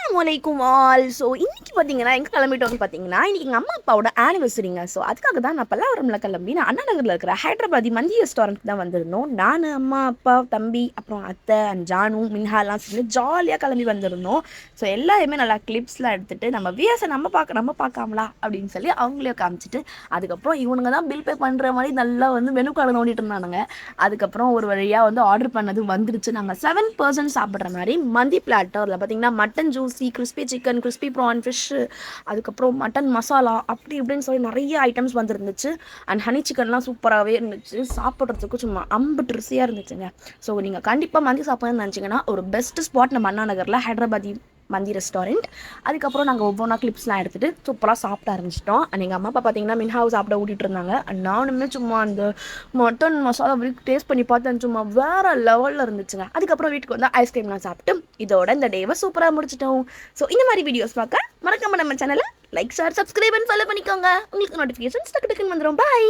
அஸ்ஸலாமு all. So இன்றைக்கி பார்த்தீங்கன்னா எங்கே கிளம்பிட்டோம்னு பார்த்தீங்கன்னா இன்றைக்கி எங்கள் அம்மா அப்பாவோட ஆனிவர்சரிங்க. ஸோ அதுக்காக தான் நான் பல்லாவரமில் கிளம்பி நான் அண்ணா நகரில் இருக்கிற ஹைதராபாதி மந்தி ரெஸ்டாரண்ட் தான் வந்திருந்தோம். நான் அம்மா அப்பா தம்பி அப்புறம் அத்தை அண்ட் ஜானு மின்ஹாலாம் சேர்ந்து ஜாலியாக கிளம்பி வந்திருந்தோம். ஸோ எல்லாருமே நல்லா கிளிப்ஸ்லாம் எடுத்துகிட்டு நம்ம விஎஸை நம்ம பார்க்காமலா அப்படின்னு சொல்லி அவங்களே காமிச்சிட்டு அதுக்கப்புறம் இவனுங்க தான் பில் பே பண்ணுற மாதிரி நல்லா மெனு கார்டு நோண்டிட்டு இருந்தானுங்க. அதுக்கப்புறம் ஒரு வழியாக ஆர்டர் பண்ணது வந்துருச்சு. நாங்கள் 7 பர்சன்ட் சாப்பிட்ற மாதிரி மந்தி பிளாட்டரில் பார்த்தீங்கன்னா mutton juicy, crispy chicken, crispy prawn, fish, அதுக்கப்புறம் மட்டன் மசாலா அப்படி இப்படின்னு சொல்லி நிறைய ஐட்டம்ஸ் வந்துருந்துச்சு. அண்ட் ஹனி சிக்கன்லாம் சூப்பராகவே இருந்துச்சு. சாப்பிட்றதுக்கு சும்மா அம்புட்டு ருசியாக இருந்துச்சுங்க. ஸோ நீங்கள் கண்டிப்பாக மந்தி சாப்பிட்ணுன்னு நினச்சிங்கன்னா ஒரு பெஸ்ட் ஸ்பாட் நம்ம அண்ணா நகரில் ஹைதராபாதி மந்தி ரெஸ்டாரண்ட். அதுக்கப்புறம் நாங்கள் ஒவ்வொன்றா கிளிப்ஸ்லாம் எடுத்துகிட்டு சூப்பராக சாப்பிட ஆரம்பிச்சிட்டோம். அண்ட் எங்கள் அம்மா அப்பா பார்த்தீங்கன்னா மின்ஹாவை சாப்பிட ஊட்டிகிட்டு இருந்தாங்க. அண்ட் நானுமே சும்மா அந்த மட்டன் மசாலா டேஸ்ட் பண்ணி பார்த்தேன். சும்மா வேறு லெவலில் இருந்துச்சுங்க. அதுக்கப்புறம் வீட்டுக்கு வந்து ஐஸ்கிரீம்லாம் சாப்பிட்டு இதோட இந்த டேவை சூப்பராக முடிச்சிட்டோம். ஸோ இந்த மாதிரி வீடியோஸ் பார்க்க மறக்காம நம்ம சேனலை like, share, subscribe and follow பண்ணிக்கோங்க. உங்களுக்கு நோட்டிஃபிகேஷன்ஸ் டக்கு டக்குன்னு வந்துடும். பாய்.